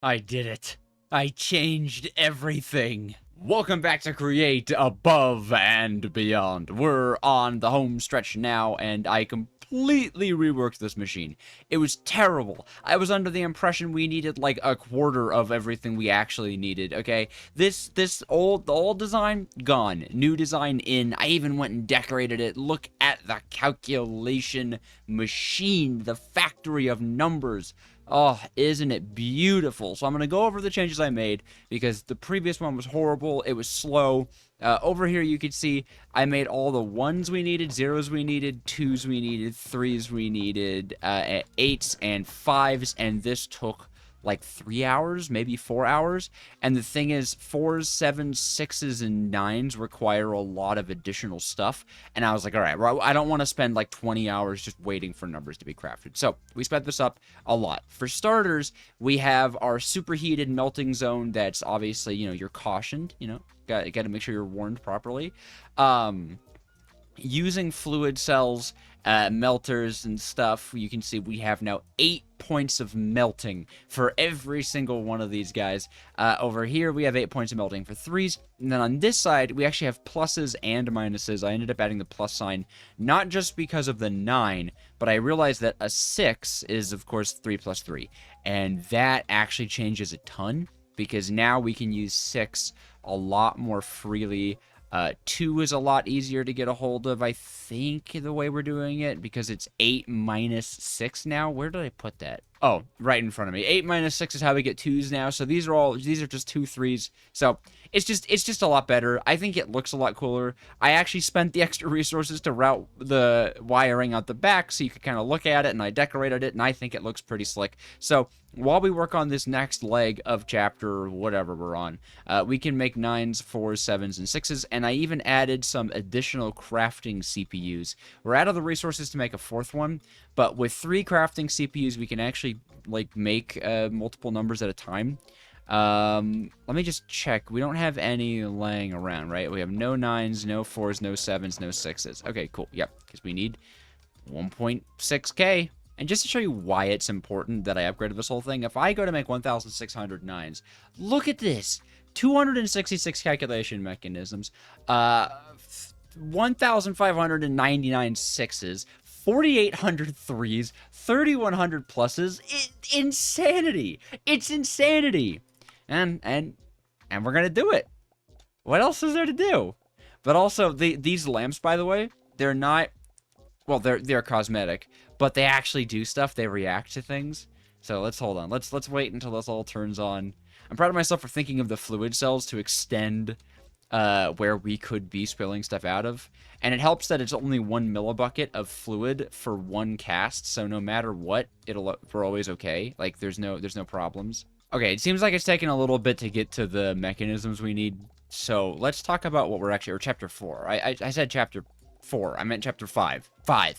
I did it. I changed everything. Welcome back to Create Above and Beyond. We're on the home stretch now, and I completely reworked this machine. It was terrible. I was under the impression we needed like a quarter of everything we actually needed, okay? The old design, gone. New design in. I even went and decorated it. Look at the calculation machine, the factory of numbers. Oh, isn't it beautiful? So I'm going to go over the changes I made because the previous one was horrible. It was slow. Over here, you can see I made all the ones we needed, zeros we needed, twos we needed, threes we needed, eights and fives, and this took like 3 hours, maybe 4 hours. And the thing is, fours, sevens, sixes, and nines require a lot of additional stuff. And I was like, all right, well, I don't want to spend like 20 hours just waiting for numbers to be crafted. So we sped this up a lot. For starters, we have our superheated melting zone. That's obviously, you're cautioned, got to make sure you're warned properly. Using fluid cells, melters and stuff, you can see we have now 8 points of melting for every single one of these guys. Over here, we have 8 points of melting for threes. And then on this side, we actually have pluses and minuses. I ended up adding the plus sign, not just because of the 9, but I realized that a 6 is, of course, 3 plus 3. And that actually changes a ton, because now we can use 6 a lot more freely. 2 is a lot easier to get a hold of, I think, the way we're doing it, because it's 8 minus 6 now. Where did I put that? Oh, right in front of me. 8 minus 6 is how we get 2s now. So these are just 2 3s. So it's just a lot better. I think it looks a lot cooler. I actually spent the extra resources to route the wiring out the back so you could kind of look at it, and I decorated it, and I think it looks pretty slick. So while we work on this next leg of chapter whatever we're on, we can make 9s, 4s, 7s, and 6s, and I even added some additional crafting CPUs. We're out of the resources to make a 4th one, but with 3 crafting CPUs, we can actually like make multiple numbers at a time. Let me just check. We don't have any laying around, right? We have no 9s, no 4s, no 7s, no 6s. Okay, cool. Yep, because we need 1.6K. And just to show you why it's important that I upgraded this whole thing, if I go to make 1,600 9s, look at this. 266 calculation mechanisms, 1,599 6s, 4,800 3s, 3,100 pluses. Insanity! It's insanity! And we're gonna do it. What else is there to do? But also, these lamps, by the way, they're not... Well, they're cosmetic, but they actually do stuff. They react to things. So let's hold on. Let's wait until this all turns on. I'm proud of myself for thinking of the fluid cells to extend where we could be spilling stuff out of. And it helps that it's only 1 millibucket of fluid for 1 cast, so no matter what, we're always okay. Like there's no problems. Okay, it seems like it's taking a little bit to get to the mechanisms we need. So let's talk about what we're actually, or chapter 4. I said chapter 4. I meant chapter 5.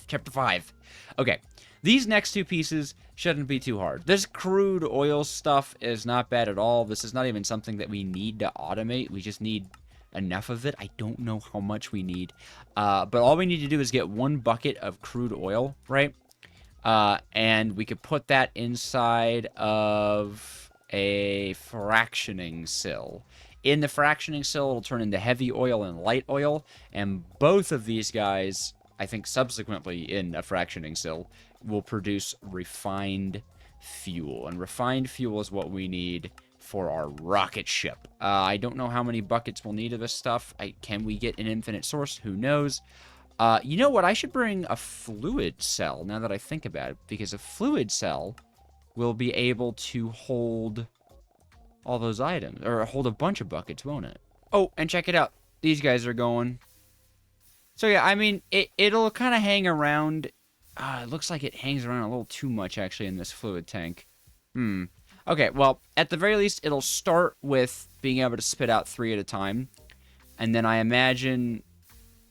Chapter 5. Okay. These next 2 pieces shouldn't be too hard. This crude oil stuff is not bad at all. This is not even something that we need to automate. We just need enough of it. I don't know how much we need. But all we need to do is get 1 bucket of crude oil, right? And we could put that inside of a fractioning sill. In the fractioning sill, it'll turn into heavy oil and light oil, and both of these guys, I think subsequently in a fractioning sill, will produce refined fuel. And refined fuel is what we need for our rocket ship. I don't know how many buckets we'll need of this stuff. Can we get an infinite source? Who knows? You know what? I should bring a fluid cell, now that I think about it, because a fluid cell will be able to hold all those items, or hold a bunch of buckets, won't it? Oh, and check it out. These guys are going. So yeah, I mean, it'll kind of hang around. It looks like it hangs around a little too much, actually, in this fluid tank. Okay, well, at the very least, it'll start with being able to spit out 3 at a time. And then I imagine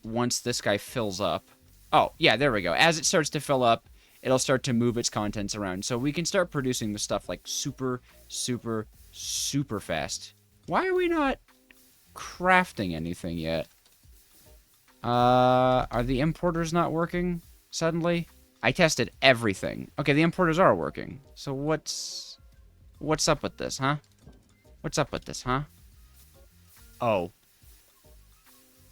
once this guy fills up... Oh, yeah, there we go. As it starts to fill up, it'll start to move its contents around. So we can start producing the stuff, like, super, super, super fast. Why are we not crafting anything yet? Are the importers not working suddenly? I tested everything. Okay, the importers are working. So what's What's up with this, huh? What's up with this, huh? Oh.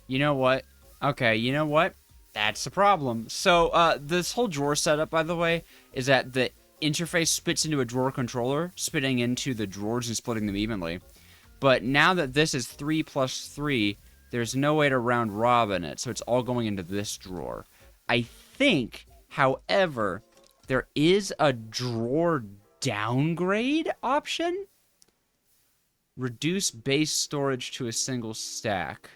You know what? Okay, you know what? That's the problem. So, this whole drawer setup, by the way, is that the interface spits into a drawer controller, spitting into the drawers and splitting them evenly. But now that this is 3 plus 3, there's no way to round robin it, so it's all going into this drawer. I think, however, there is a drawer downgrade option. Reduce base storage to a single stack.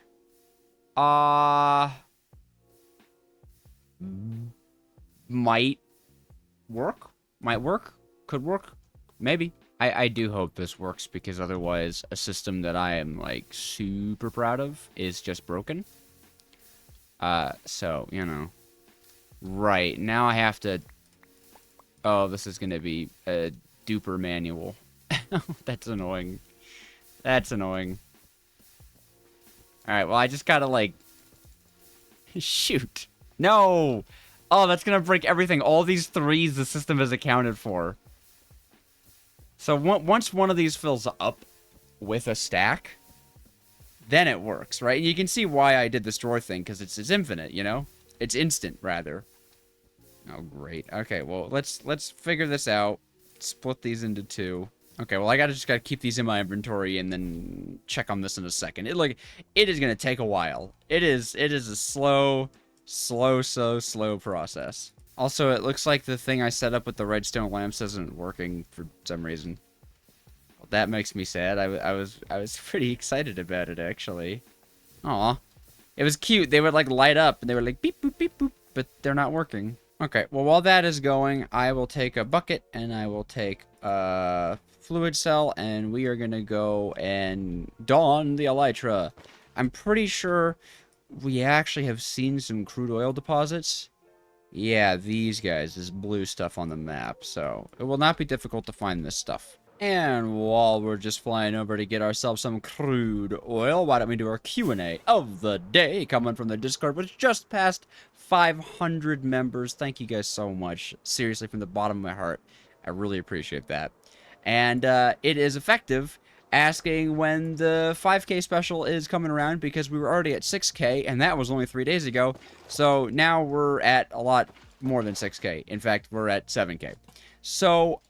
Might work. Might work. Could work. Maybe. I do hope this works, because otherwise a system that I am, like, super proud of is just broken. So, you know. Right. Now I have to... Oh, this is gonna be a duper manual. That's annoying. That's annoying. Alright, well, I just gotta, like... Shoot. No! Oh, that's gonna break everything. All these 3s the system has accounted for. So once one of these fills up with a stack, then it works, right? And you can see why I did this drawer thing, because it's infinite, you know? It's instant, rather. Oh, great. Okay, well, let's figure this out. Split these into 2. Okay, well, I just gotta keep these in my inventory and then check on this in a second. It is gonna take a while. It is a slow process. Also, it looks like the thing I set up with the redstone lamps isn't working for some reason. Well, that makes me sad. I was pretty excited about it, actually. Aw. It was cute. They would, like, light up, and they were like, beep, boop, beep, boop, but they're not working. Okay, well, while that is going, I will take a bucket, and I will take a fluid cell, and we are gonna go and don the elytra. I'm pretty sure we actually have seen some crude oil deposits. Yeah, these guys, this blue stuff on the map, so it will not be difficult to find this stuff. And while we're just flying over to get ourselves some crude oil, why don't we do our Q&A of the day, coming from the Discord, which just passed 500 members. Thank you guys so much. Seriously, from the bottom of my heart, I really appreciate that. And it is effective, asking when the 5K special is coming around, because we were already at 6K, and that was only 3 days ago. So now we're at a lot more than 6K. In fact, we're at 7K. So,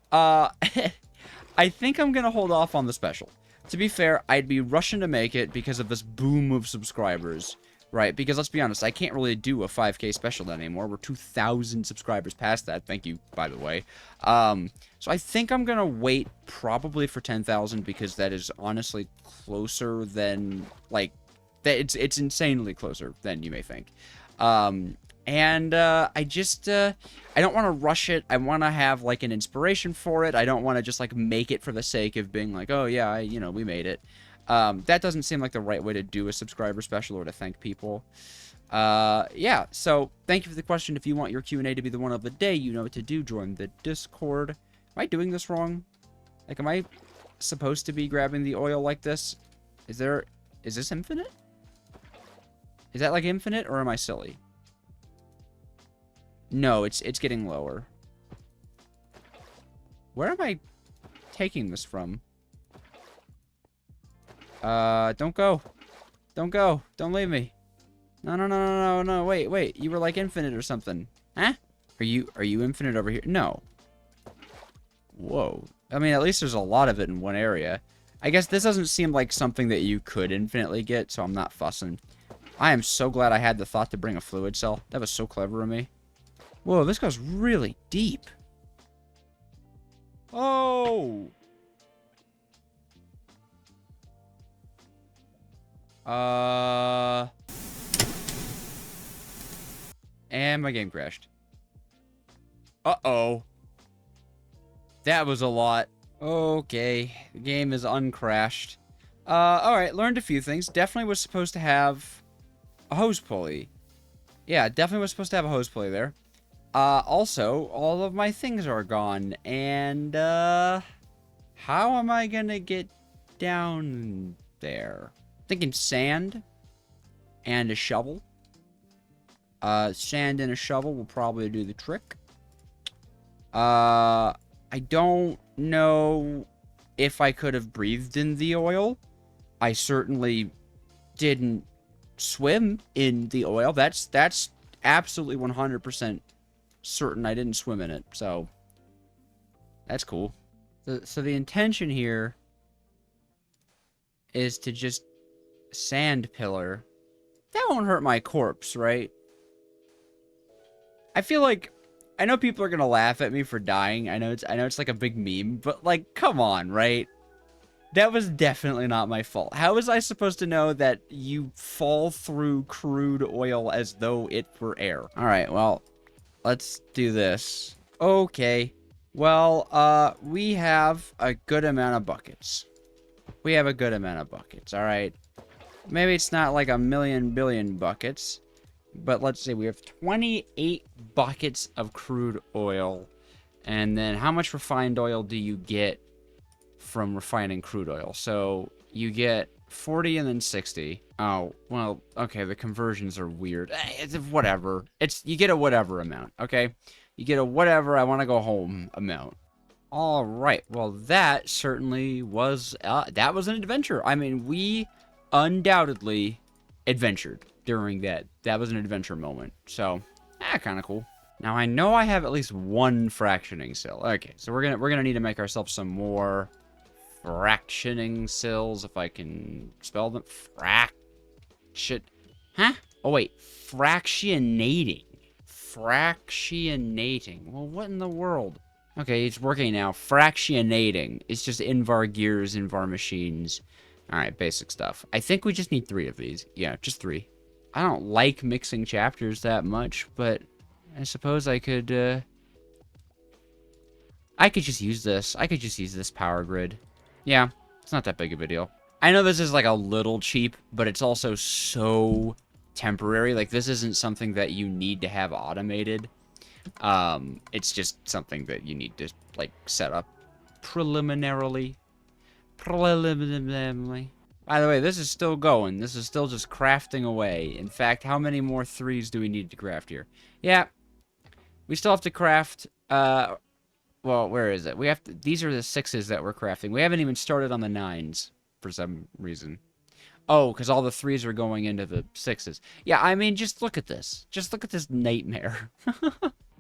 I think I'm going to hold off on the special. To be fair, I'd be rushing to make it because of this boom of subscribers, right? Because let's be honest, I can't really do a 5K special anymore. We're 2,000 subscribers past that. Thank you, by the way. So I think I'm going to wait probably for 10,000, because that is honestly closer than, like, it's insanely closer than you may think. I just, I don't want to rush it. I want to have, like, an inspiration for it. I don't want to just, like, make it for the sake of being like, oh, yeah, you know, we made it. That doesn't seem like the right way to do a subscriber special or to thank people. Yeah, so thank you for the question. If you want your Q&A to be the one of the day, you know what to do. Join the Discord. Am I doing this wrong? Like, am I supposed to be grabbing the oil like this? Is this infinite? Is that, like, infinite, or am I silly? No, it's getting lower. Where am I taking this from? Don't go. Don't go. Don't leave me. No, wait. You were like infinite or something. Huh? Are you infinite over here? No. Whoa. I mean, at least there's a lot of it in one area. I guess this doesn't seem like something that you could infinitely get, so I'm not fussing. I am so glad I had the thought to bring a fluid cell. That was so clever of me. Whoa, this goes really deep. Oh! And my game crashed. Uh-oh. That was a lot. Okay, the game is uncrashed. Alright, learned a few things. Definitely was supposed to have a hose pulley. Yeah, definitely was supposed to have a hose pulley there. Also, all of my things are gone. And, how am I gonna get down there? Thinking sand and a shovel. Sand and a shovel will probably do the trick. I don't know if I could have breathed in the oil. I certainly didn't swim in the oil. That's absolutely 100% certain I didn't swim in it. So that's cool. So the intention here is to just sand pillar. That won't hurt my corpse, right? I feel like, I know people are gonna laugh at me for dying. I know it's like a big meme, but like, come on, right? That was definitely not my fault. How was I supposed to know that you fall through crude oil as though it were air? All right, well, let's do this. Okay. Well, we have a good amount of buckets. We have a good amount of buckets, all right? Maybe it's not like a million billion buckets, but let's see. We have 28 buckets of crude oil. And then how much refined oil do you get from refining crude oil? So you get 40 and then 60. Oh, well, okay, the conversions are weird. It's whatever. You get a whatever amount, okay? You get a whatever I want to go home amount. All right. Well, that certainly was that was an adventure. I mean, we undoubtedly adventured during that. That was an adventure moment. So, kind of cool. Now I know I have at least one fractioning cell. Okay, so we're gonna need to make ourselves some more fractioning cells, if I can spell them. Huh? Oh wait, fractionating. Fractionating. Well, what in the world? Okay, it's working now. Fractionating. It's just invar gears, invar machines. Alright, basic stuff. I think we just need 3 of these. Yeah, just 3. I don't like mixing chapters that much, but I suppose I could just use this. I could just use this power grid. Yeah, it's not that big of a deal. I know this is like a little cheap, but it's also so temporary. Like, this isn't something that you need to have automated. It's just something that you need to, like, set up preliminarily. By the way, this is still going. This is still just crafting away. In fact, how many more 3s do we need to craft here? Yeah, we still have to craft, well, where is it? We have to, these are the 6s that we're crafting. We haven't even started on the 9s for some reason. Oh, because all the 3s are going into the 6s. Yeah, I mean, just look at this. Just look at this nightmare.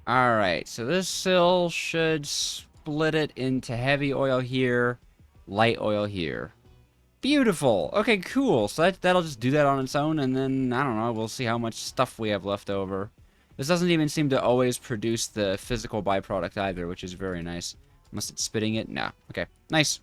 Alright, so this sill should split it into heavy oil here, light oil here. Beautiful. Okay, cool. So that'll just do that on its own, and then, I don't know, we'll see how much stuff we have left over. This doesn't even seem to always produce the physical byproduct either, which is very nice. Unless it's spitting it? No. Okay, nice.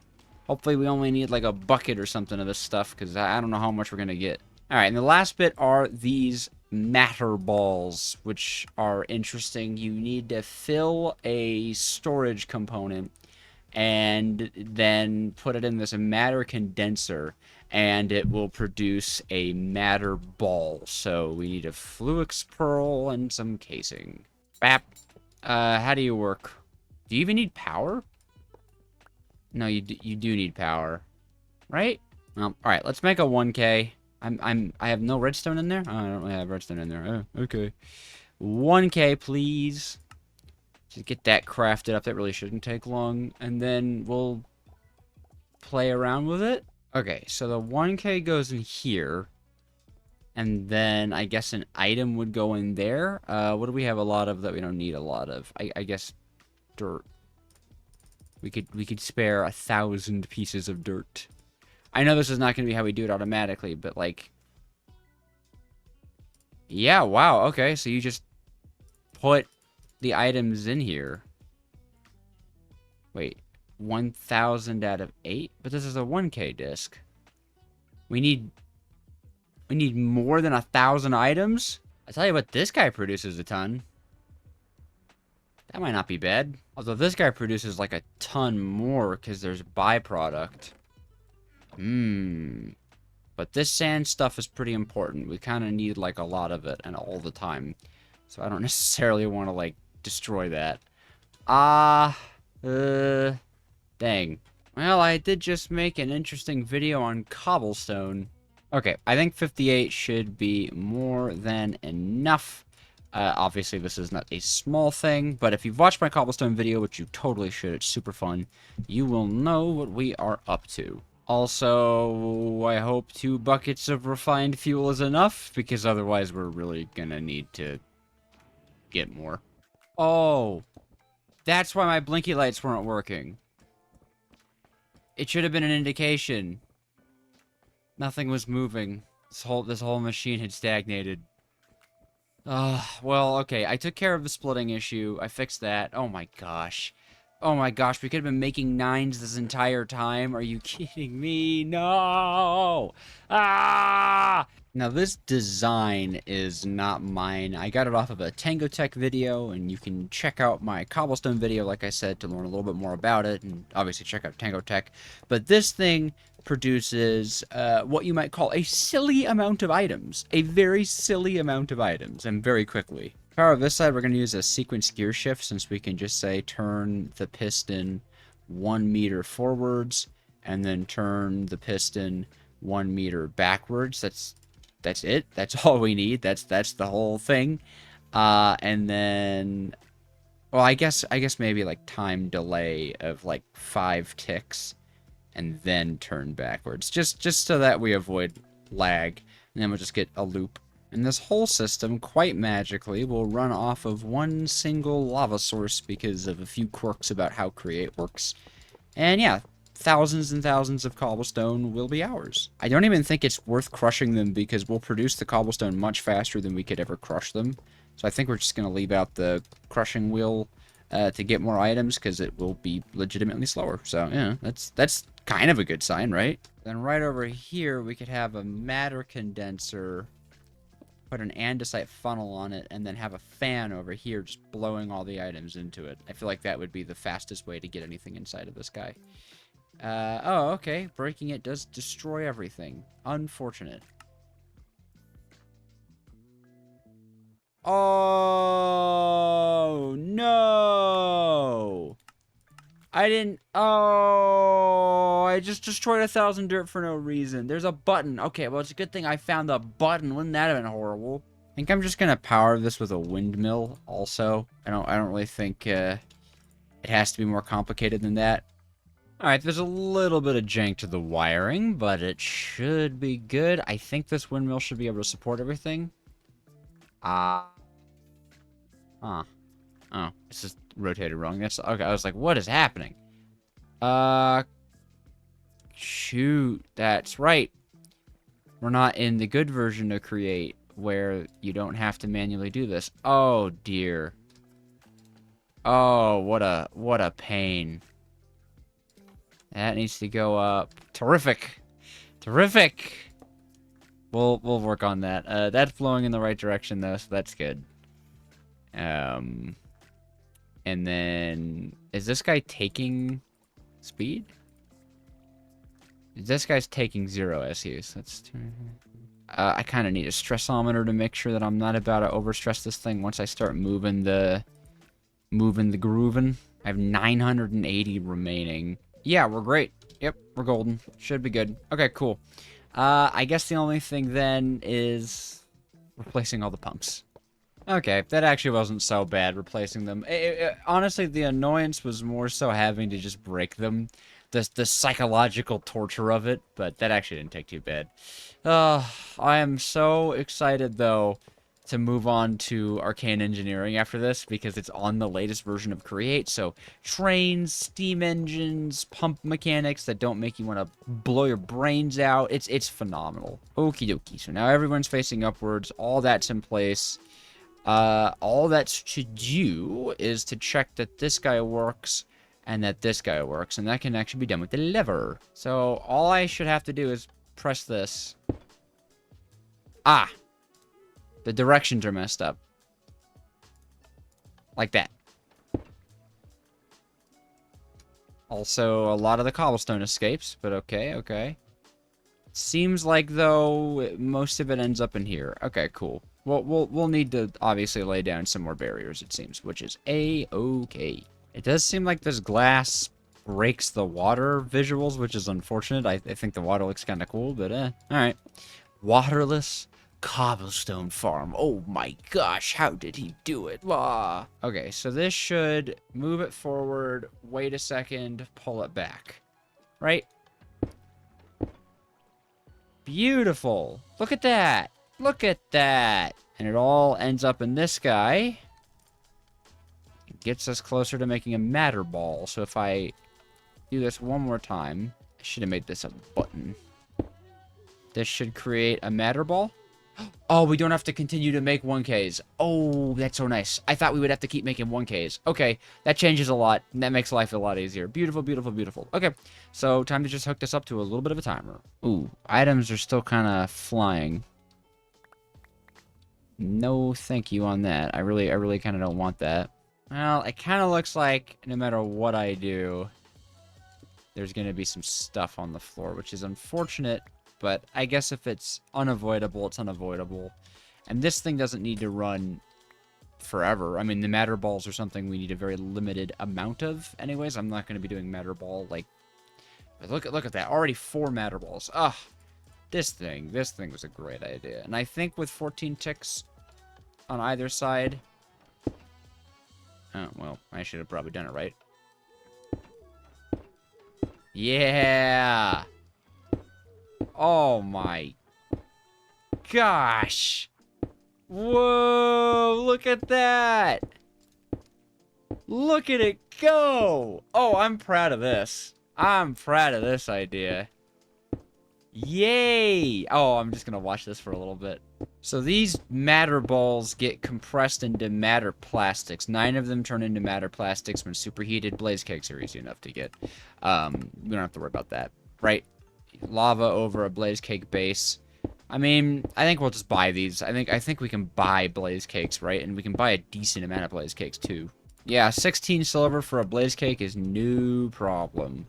Hopefully we only need like a bucket or something of this stuff, because I don't know how much we're going to get. Alright, and the last bit are these matter balls, which are interesting. You need to fill a storage component and then put it in this matter condenser, and it will produce a matter ball. So we need a fluix pearl and some casing. Bap. How do you work? Do you even need power? No, you do need power, right? Well, all right. Let's make a 1K. I have no redstone in there. Oh, I don't really have redstone in there. Oh, okay. 1K, please. Just get that crafted up. That really shouldn't take long. And then we'll play around with it. Okay, so the 1K goes in here. And then I guess an item would go in there. What do we have a lot of that we don't need a lot of? I guess dirt. We could spare 1,000 pieces of dirt. I know this is not going to be how we do it automatically, but like... Yeah, wow, okay, so you just put the items in here. Wait, 1,000 out of 8? But this is a 1K disc. We need more than 1,000 items? I tell you what, this guy produces a ton. That might not be bad. Although this guy produces like a ton more because there's byproduct. But this sand stuff is pretty important. We kind of need like a lot of it and all the time. So I don't necessarily want to like destroy that. Dang. Well, I did just make an interesting video on cobblestone. Okay, I think 58 should be more than enough. Obviously, this is not a small thing, but if you've watched my cobblestone video, which you totally should, it's super fun, you will know what we are up to. Also, I hope 2 buckets of refined fuel is enough, because otherwise we're really gonna need to get more. Oh, that's why my blinky lights weren't working. It should have been an indication. Nothing was moving. This whole machine had stagnated. Well, okay, I took care of the splitting issue. I fixed that. Oh my gosh. Oh my gosh, we could have been making 9s this entire time. Are you kidding me? No! Ah! Now, this design is not mine. I got it off of a Tango Tech video, and you can check out my cobblestone video, like I said, to learn a little bit more about it, and obviously check out Tango Tech. But this thing produces what you might call a silly amount of items. A very silly amount of items, and very quickly. Power of this side, we're going to use a sequence gear shift, since we can just say turn the piston 1 meter forwards, and then turn the piston 1 meter backwards. That's it. That's all we need. That's the whole thing. And then, well, I guess maybe like time delay of like 5 ticks, and then turn backwards, just so that we avoid lag, and then we'll just get a loop. And this whole system, quite magically, will run off of 1 single lava source because of a few quirks about how Create works. And yeah, thousands and thousands of cobblestone will be ours. I don't even think it's worth crushing them, because we'll produce the cobblestone much faster than we could ever crush them. So I think we're just going to leave out the crushing wheel to get more items, because it will be legitimately slower. So yeah, that's kind of a good sign, right? Then right over here, we could have a matter condenser, put an andesite funnel on it, and then have a fan over here just blowing all the items into it. I feel like that would be the fastest way to get anything inside of this guy. Oh, okay. Breaking it does destroy everything. Unfortunate. Oh, no! I didn't... Oh, I just destroyed 1,000 dirt for no reason. There's a button. Okay, well, it's a good thing I found the button. Wouldn't that have been horrible? I think I'm just gonna power this with a windmill also. I don't really think it has to be more complicated than that. Alright, there's a little bit of jank to the wiring, but it should be good. I think this windmill should be able to support everything. Oh, it's just rotated wrong. That's okay. I was like, what is happening? Shoot, that's right. We're not in the good version of Create, where you don't have to manually do this. Oh dear. Oh, what a pain. That needs to go up. Terrific. Terrific. We'll work on that. That's flowing in the right direction though, so that's good. And then is this guy taking speed? This guy's taking 0 SUs. That's I kind of need a stressometer to make sure that I'm not about to overstress this thing once I start moving the grooving. I have 980 remaining. Yeah, we're great. Yep, we're golden. Should be good. Okay, cool. I guess the only thing then is replacing all the pumps. Okay, that actually wasn't so bad, replacing them. Honestly, the annoyance was more so having to just break them. The psychological torture of it, but that actually didn't take too bad. I am so excited, though, to move on to arcane engineering after this, because it's on the latest version of Create. So trains, steam engines, pump mechanics that don't make you want to blow your brains out. It's phenomenal. Okie dokie. So now everyone's facing upwards. All that's in place. All that's to do is to check that this guy works and that this guy works, and that can actually be done with the lever. So all I should have to do is press this. Ah! The directions are messed up. Like that. Also, a lot of the cobblestone escapes, but okay, okay. Seems like, though, most of it ends up in here. Okay, cool. Well, we'll need to obviously lay down some more barriers, it seems, which is A-okay. It does seem like this glass breaks the water visuals, which is unfortunate. I think the water looks kind of cool, but alright. Waterless cobblestone farm. Oh my gosh, how did he do it? Ah. Okay, so this should move it forward, wait a second, pull it back. Right? Beautiful. Look at that. Look at that. And it all ends up in this guy. It gets us closer to making a matter ball. So if I do this one more time, I should have made this a button. This should create a matter ball. Oh, we don't have to continue to make 1Ks. Oh, that's so nice. I thought we would have to keep making 1Ks. Okay, that changes a lot, and that makes life a lot easier. Beautiful, beautiful, beautiful. Okay, so time to just hook this up to a little bit of a timer. Ooh, items are still kind of flying. No thank you on that. I really kind of don't want that. Well, it kind of looks like no matter what I do, there's going to be some stuff on the floor, which is unfortunate. But I guess if it's unavoidable, it's unavoidable. And this thing doesn't need to run forever. I mean, the matter balls are something we need a very limited amount of. Anyways, I'm not going to be doing matter ball. Like, look at that. Already 4 matter balls. Ugh. This thing was a great idea. And I think with 14 ticks on either side... Oh, well, I should have probably done it right. Yeah! Oh my gosh. Whoa, look at that. Look at it go. Oh, I'm proud of this. I'm proud of this idea. Yay. Oh, I'm just going to watch this for a little bit. So these matter balls get compressed into matter plastics. 9 of them turn into matter plastics when superheated. Blaze cakes are easy enough to get. We don't have to worry about that, right? Lava over a blaze cake base. I mean, I think we'll just buy these. I think we can buy blaze cakes, right? And we can buy a decent amount of blaze cakes too. Yeah, 16 silver for a blaze cake is no problem.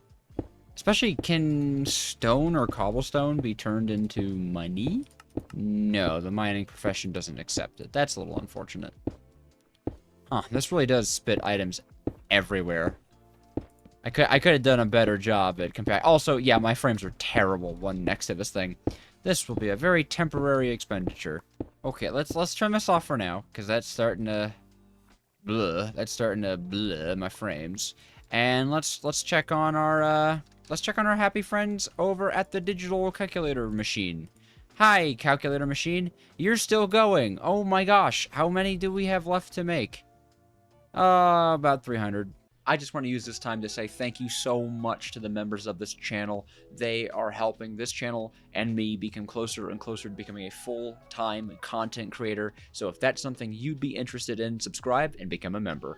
Especially, can stone or cobblestone be turned into money? No, the mining profession doesn't accept it. That's a little unfortunate. Huh, this really does spit items everywhere. I could have done a better job at comparing. Also, yeah, my frames are terrible one next to this thing. This will be a very temporary expenditure. Okay, let's turn this off for now, because that's starting to bleh. That's starting to bleh my frames. And let's check on our happy friends over at the digital calculator machine. Hi, calculator machine. You're still going. Oh my gosh, how many do we have left to make? About 300. I just want to use this time to say thank you so much to the members of this channel. They are helping this channel and me become closer and closer to becoming a full-time content creator. So if that's something you'd be interested in, subscribe and become a member.